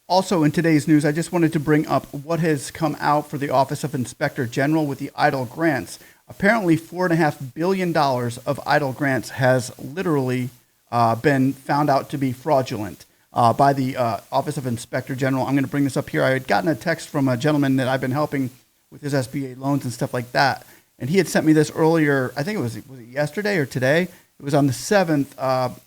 Also, in today's news, I just wanted to bring up what has come out for the Office of Inspector General with the EIDL grants. Apparently, $4.5 billion of EIDL grants has literally been found out to be fraudulent by the Office of Inspector General. I'm going to bring this up here. I had gotten a text from a gentleman that I've been helping with his SBA loans and stuff like that. And he had sent me this earlier, I think was it yesterday or today? It was on the 7th,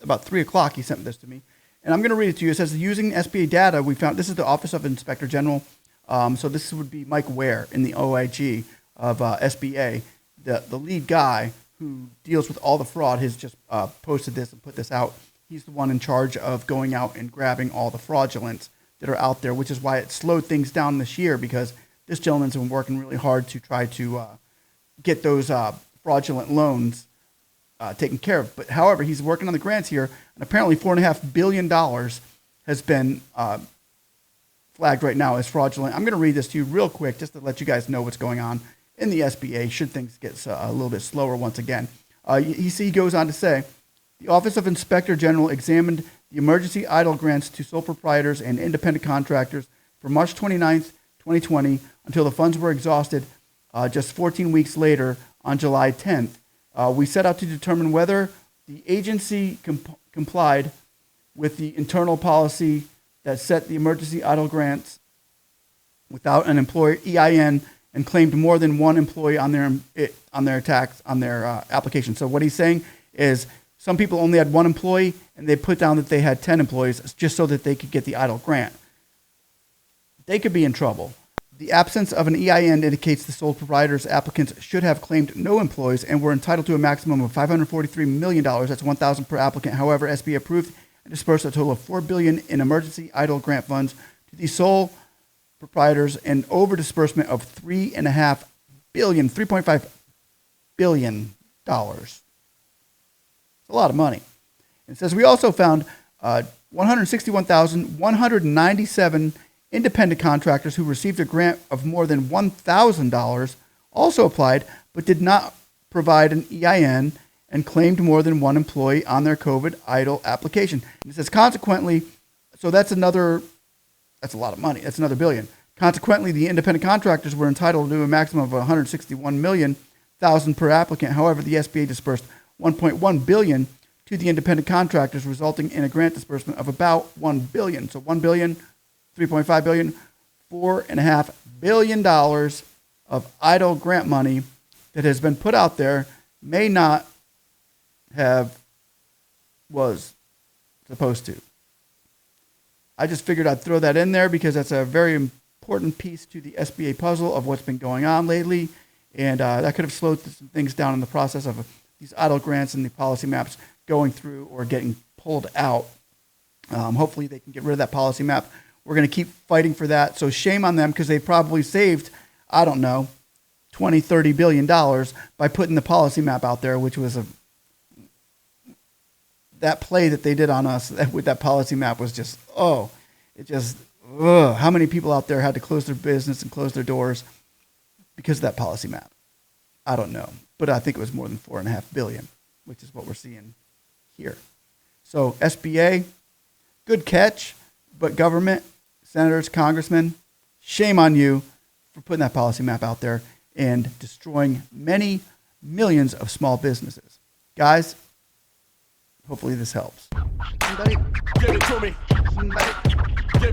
about 3 o'clock he sent this to me. And I'm going to read it to you. It says, using SBA data, we found, this is the Office of Inspector General. So this would be Mike Ware in the OIG of SBA. The lead guy who deals with all the fraud has just posted this and put this out. He's the one in charge of going out and grabbing all the fraudulents that are out there, which is why it slowed things down this year, because this gentleman's been working really hard to try to get those fraudulent loans taken care of. But however, he's working on the grants here, and apparently $4.5 billion has been flagged right now as fraudulent. I'm going to read this to you real quick just to let you guys know what's going on in the SBA should things get a little bit slower once again. He goes on to say, the Office of Inspector General examined the emergency EIDL grants to sole proprietors and independent contractors from March 29th, 2020 until the funds were exhausted just 14 weeks later on July 10th. We set out to determine whether the agency complied with the internal policy that set the emergency EIDL grants without an employer EIN and claimed more than one employee on their application. So what he's saying is some people only had one employee and they put down that they had 10 employees just so that they could get the EIDL grant. They could be in trouble. The absence of an EIN indicates the sole proprietors applicants should have claimed no employees and were entitled to a maximum of $543 million. That's $1,000 per applicant. However, SBA approved and dispersed a total of $4 billion in emergency EIDL grant funds to the sole proprietors and over disbursement of $3.5 billion, $3.5 billion. It's a lot of money. It says we also found 161,197 independent contractors who received a grant of more than $1,000 also applied but did not provide an EIN and claimed more than one employee on their COVID EIDL application. And it says consequently, so that's a lot of money. That's another billion. Consequently, the independent contractors were entitled to a maximum of $161 million per applicant. However, the SBA dispersed $1.1 billion to the independent contractors, resulting in a grant disbursement of about $1 billion. So $1 billion, $3.5 billion, $4.5 billion of EIDL grant money that has been put out there may not have was supposed to. I just figured I'd throw that in there because that's a very important piece to the SBA puzzle of what's been going on lately, and that could have slowed some things down in the process of these EIDL grants and the policy maps going through or getting pulled out. Hopefully they can get rid of that policy map. We're going to keep fighting for that. So shame on them because they probably saved, I don't know, $20, $30 billion by putting the policy map out there, which was that play that they did on us with that policy map was just, how many people out there had to close their business and close their doors because of that policy map? I don't know, but I think it was more than $4.5 billion, which is what we're seeing here. So SBA, good catch, but government, senators, congressmen, shame on you for putting that policy map out there and destroying many millions of small businesses. Guys, hopefully this helps. Somebody, give it to me. Somebody, give